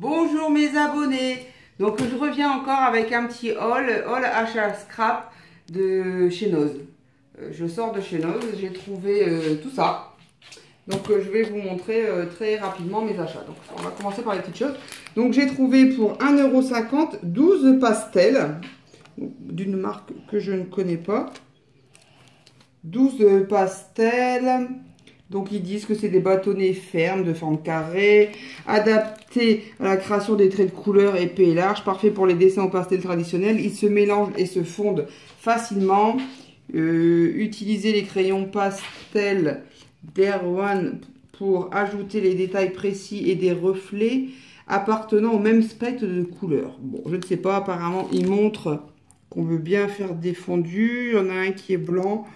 Bonjour mes abonnés. Donc je reviens encore avec un petit haul achat scrap de chez Noz. Je sors de chez Noz, j'ai trouvé tout ça. Donc je vais vous montrer très rapidement mes achats. Donc on va commencer par les petites choses. Donc j'ai trouvé pour 1,50 € 12 pastels d'une marque que je ne connais pas. 12 pastels. Donc ils disent que c'est des bâtonnets fermes de forme carrée, adaptés à la création des traits de couleur épais et larges, parfait pour les dessins au pastel traditionnels. Ils se mélangent et se fondent facilement. Utilisez les crayons pastel d'Erwan pour ajouter les détails précis et des reflets appartenant au même spectre de couleurs. Bon, je ne sais pas, apparemment ils montrent qu'on veut bien faire des fondus. Il y en a un qui est blanc.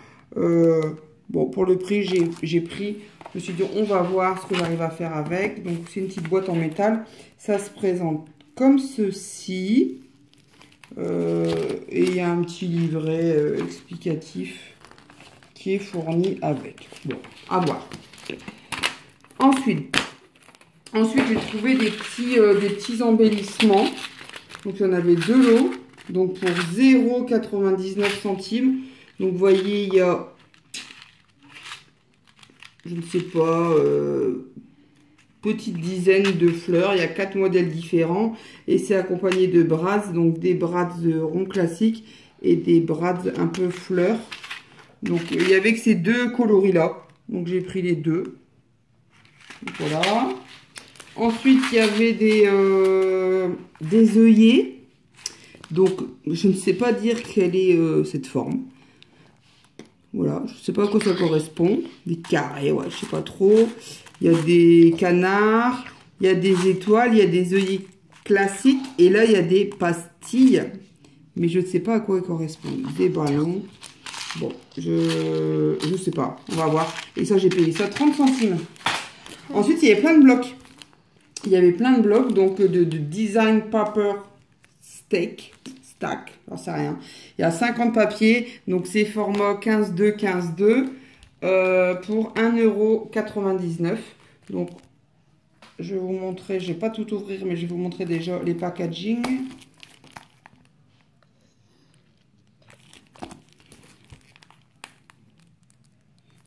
Bon, pour le prix, j'ai pris. Je me suis dit, on va voir ce que j'arrive à faire avec. Donc, c'est une petite boîte en métal. Ça se présente comme ceci. Et il y a un petit livret explicatif qui est fourni avec. Bon, à voir. Ensuite j'ai trouvé des petits embellissements. Donc, il y en avait deux lots. Donc, pour 0,99 centimes. Donc, vous voyez, il y a... je ne sais pas, petite dizaine de fleurs. Il y a 4 modèles différents et c'est accompagné de brads, donc des brads ronds classiques et des brads un peu fleurs. Donc il y avait que ces deux coloris là, donc j'ai pris les deux. Voilà. Ensuite il y avait des œillets. Donc je ne sais pas dire quelle est cette forme. Voilà, je ne sais pas à quoi ça correspond. Des carrés, ouais, je sais pas trop. Il y a des canards, il y a des étoiles, il y a des œillets classiques. Et là, il y a des pastilles. Mais je ne sais pas à quoi elles correspondent. Des ballons. Bon, je ne sais pas. On va voir. Et ça, j'ai payé ça 30 centimes. Ensuite, il y avait plein de blocs. Il y avait plein de blocs, donc de design paper stack, j'en sais rien. Il y a 50 papiers, donc c'est format 15-2, 15-2 pour 1,99 €. Donc, je vais vous montrer, je ne vais pas tout ouvrir, mais je vais vous montrer déjà les packaging.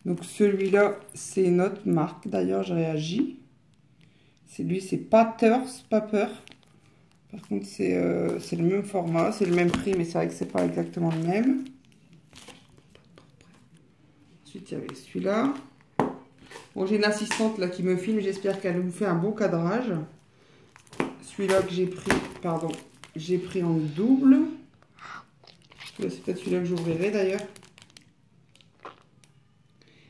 Donc, celui-là, c'est notre marque. D'ailleurs, je réagis. C'est Patters Paper. Par contre, c'est le même format, c'est le même prix, mais c'est vrai que c'est pas exactement le même. Ensuite, il y avait celui-là. Bon, j'ai une assistante là qui me filme, j'espère qu'elle nous fait un bon cadrage. Celui-là que j'ai pris, pardon, j'ai pris en double. C'est peut-être celui-là que j'ouvrirai d'ailleurs.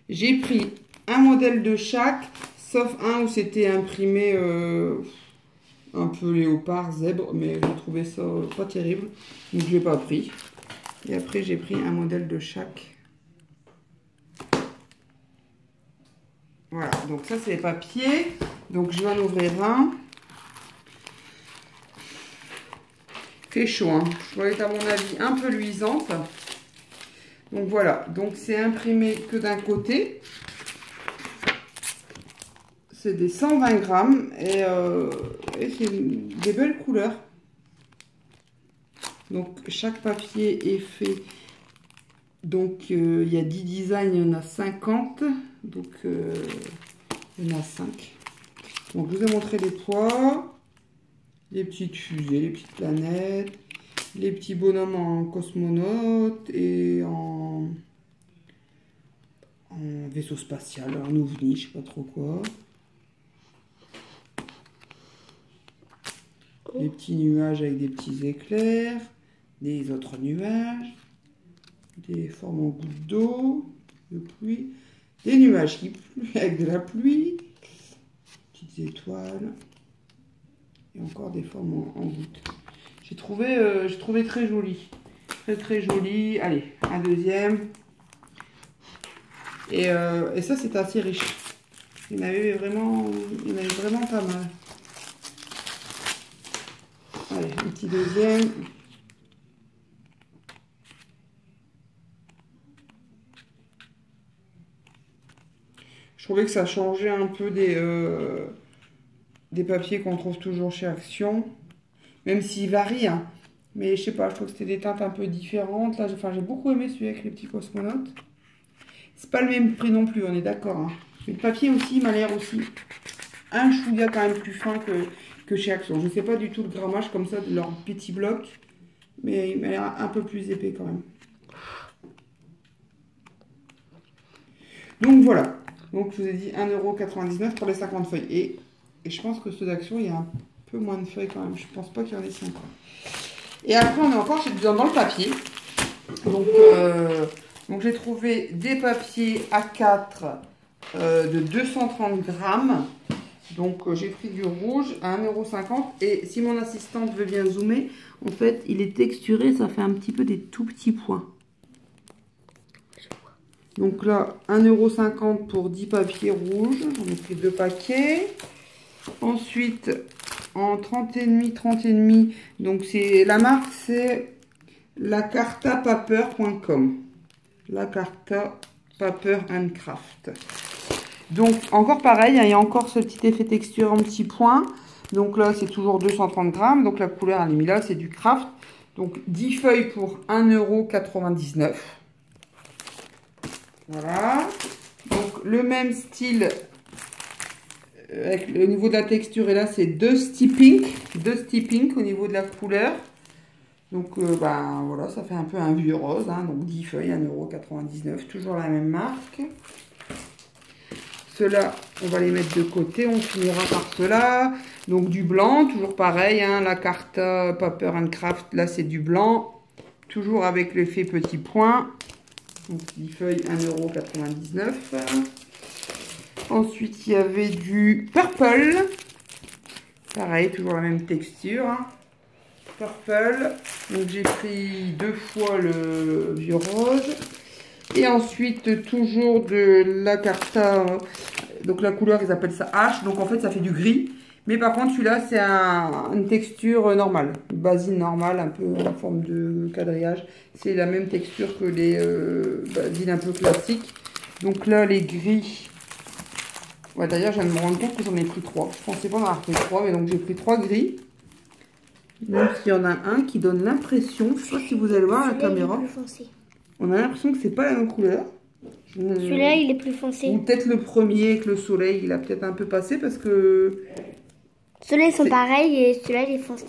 J'ai pris un modèle de chaque, sauf un où c'était imprimé... un peu léopard, zèbre, mais j'ai trouvé ça pas terrible, donc je l'ai pas pris. Et après j'ai pris un modèle de chaque. Voilà, donc ça c'est les papiers. Donc je vais en ouvrir un. Il fait chaud, hein. Je dois être à mon avis un peu luisante. Donc voilà, donc c'est imprimé que d'un côté. C'est des 120 grammes et c'est des belles couleurs. Donc chaque papier est fait. Donc il y a 10 designs, il y en a 50. Donc il y en a 5. Donc je vous ai montré les poids, les petites fusées, les petites planètes, les petits bonhommes en cosmonaute et en vaisseau spatial, en ovni, je sais pas trop quoi. Les petits nuages avec des petits éclairs, des autres nuages, des formes en gouttes d'eau, de pluie, des nuages qui pluent avec de la pluie, petites étoiles, et encore des formes en gouttes. J'ai trouvé très joli, très joli. Allez, un deuxième. Et ça c'est assez riche. Il y en avait vraiment pas mal. Allez, un petit deuxième. Je trouvais que ça changeait un peu des papiers qu'on trouve toujours chez Action. Même s'ils varient, hein. Mais je sais pas, je trouve que c'était des teintes un peu différentes. Là, j'ai beaucoup aimé celui avec les petits cosmonautes. C'est pas le même prix non plus, on est d'accord. Hein. Mais le papier aussi, il m'a l'air aussi un chouïa quand même plus fin que chez Action. Je ne sais pas du tout le grammage comme ça de leur petit bloc. Mais il m'a l'air un peu plus épais quand même. Donc voilà. Donc je vous ai dit 1,99 € pour les 50 feuilles. Et je pense que ceux d'Action, il y a un peu moins de feuilles quand même. Je pense pas qu'il y en ait 50. Et après, on est encore dans le papier. Donc j'ai trouvé des papiers A4 de 230 grammes. Donc j'ai pris du rouge à 1,50 €. Et si mon assistante veut bien zoomer, en fait, il est texturé, ça fait un petit peu des tout petits points. Donc là, 1,50 € pour 10 papiers rouges. J'en ai pris 2 paquets. Ensuite, en 30,5, 30,5. Donc la marque, c'est lacartapaper.com. Lacarta Paper and Craft. Donc encore pareil, il y a encore ce petit effet texture en petits points. Donc là, c'est toujours 230 grammes. Donc la couleur, elle est mise là, c'est du craft. Donc 10 feuilles pour 1,99 €. Voilà. Donc le même style, avec le niveau de la texture, et là, c'est Dusty Pink au niveau de la couleur. Donc voilà, ça fait un peu un vieux rose. Hein, donc 10 feuilles, 1,99 €. Toujours la même marque. Ceux-là, on va les mettre de côté. On finira par ceux-là. Donc du blanc, toujours pareil. Hein, la Carta Paper and Craft, là c'est du blanc. Toujours avec l'effet petit point. Donc 10 feuilles, 1,99 €. Ensuite, il y avait du purple. Pareil, toujours la même texture. Hein. Purple. Donc j'ai pris 2 fois le vieux rose. Et ensuite, toujours de la Carta. Donc la couleur, ils appellent ça H. Donc en fait, ça fait du gris. Mais par contre, celui-là, c'est une texture normale. Une basine normale, un peu en forme de quadrillage. C'est la même texture que les basines un peu classiques. Donc là, les gris. Ouais, d'ailleurs, je viens de me rendre compte que j'en ai pris 3. Je pensais pas en avoir pris 3, mais donc j'ai pris 3 gris. Donc il y en a un qui donne l'impression, je sais pas si vous allez voir à la caméra. On a l'impression que c'est pas la même couleur. Celui-là, il est plus foncé. Ou peut-être le premier avec le soleil, il a peut-être un peu passé parce que... Ceux-là, ils sont pareils et celui-là, il est foncé.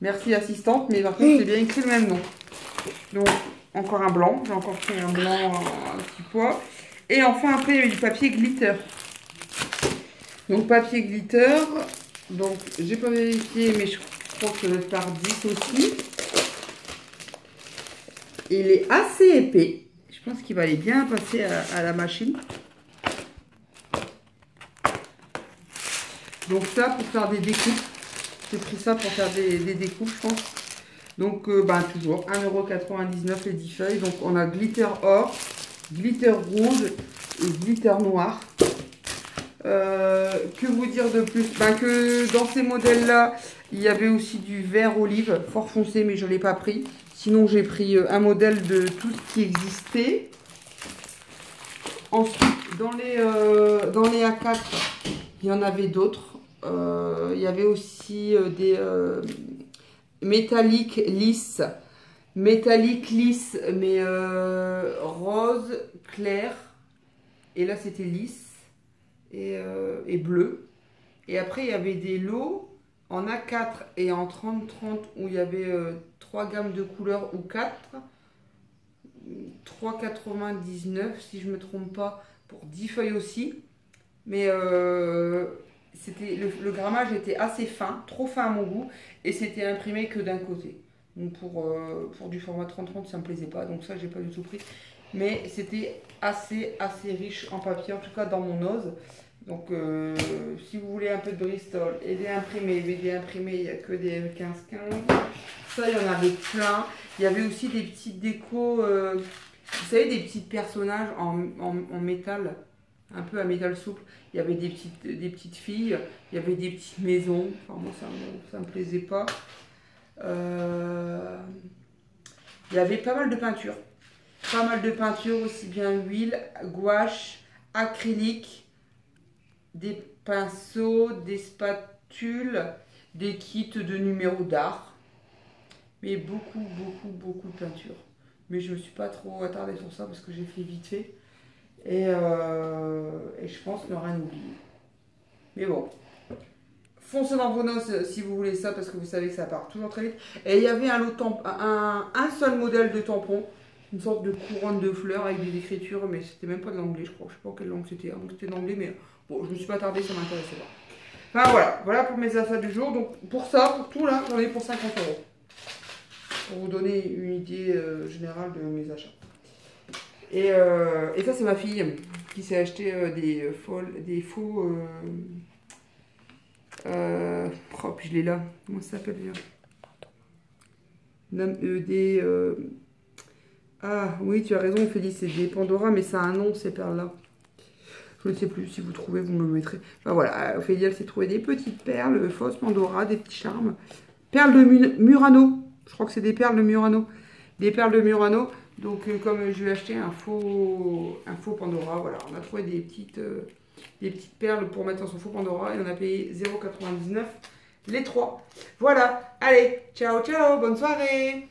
Merci assistante, mais par contre, c'est bien écrit le même nom. Donc, encore un blanc. J'ai encore pris un blanc un petit pois. Et enfin, après, il y a du papier glitter. Donc, papier glitter. Donc, j'ai pas vérifié, mais je crois que ça doit être par 10 aussi. Il est assez épais. Je pense qu'il va aller bien passer à la machine. Donc ça, pour faire des découpes. J'ai pris ça pour faire des découpes, je pense. Donc, toujours 1,99 € les 10 feuilles. Donc, on a glitter or, glitter rouge et glitter noir. Que vous dire de plus? Que dans ces modèles-là, il y avait aussi du vert olive, fort foncé, mais je ne l'ai pas pris. Sinon, j'ai pris un modèle de tout ce qui existait. Ensuite, dans les A4, il y en avait d'autres. Il y avait aussi des métalliques lisses. Métallique lisse, mais rose clair. Et là, c'était lisse et bleu. Et après, il y avait des lots en A4 et en 30-30 où il y avait 3 gammes de couleurs ou 4. 3,99 si je ne me trompe pas, pour 10 feuilles aussi. Mais c'était le grammage était assez fin, trop fin à mon goût. Et c'était imprimé que d'un côté. Donc pour du format 30-30, ça ne me plaisait pas. Donc ça, j'ai pas du tout pris. Mais c'était assez riche en papier, en tout cas dans mon ose. Donc si vous voulez un peu de Bristol et des imprimés, il n'y a que des 15-15. Ça, il y en avait plein. Il y avait aussi des petites décos, vous savez, des petits personnages en métal, un peu à métal souple. Il y avait des petites filles, il y avait des petites maisons. Enfin, moi, ça me plaisait pas. Il y avait pas mal de peintures. Pas mal de peintures, aussi bien huile, gouache, acrylique, des pinceaux, des spatules, des kits de numéros d'art. Mais beaucoup de peinture. Mais je me suis pas trop attardée sur ça parce que j'ai fait vite fait. Et je pense ne rien oublier. Mais bon. Foncez dans vos noces si vous voulez ça parce que vous savez que ça part toujours très vite. Et il y avait un seul modèle de tampon. Une sorte de couronne de fleurs avec des écritures. Mais c'était même pas de l'anglais je crois. Je sais pas quelle langue c'était. C'était de l'anglais mais bon je me suis pas attardée, ça m'intéressait pas. Enfin voilà. Voilà pour mes achats du jour. Donc pour ça, pour tout là, j'en ai pour 50 €. Pour vous donner une idée générale de mes achats. Et ça, c'est ma fille qui s'est acheté des faux. Oh, puis je l'ai là. Comment ça s'appelle déjà? Ah, oui, tu as raison, Ophélie, c'est des Pandora, mais ça a un nom, ces perles-là. Je ne sais plus, si vous trouvez, vous me le mettrez. Enfin voilà, Ophélie, elle s'est trouvé des petites perles, fausses Pandora, des petits charmes. Perles de Murano. Je crois que c'est des perles de Murano. Des perles de Murano. Donc, comme je lui ai acheté un faux Pandora, voilà, on a trouvé des petites perles pour mettre dans son faux Pandora et on a payé 0,99 les 3. Voilà, allez, ciao, ciao, bonne soirée!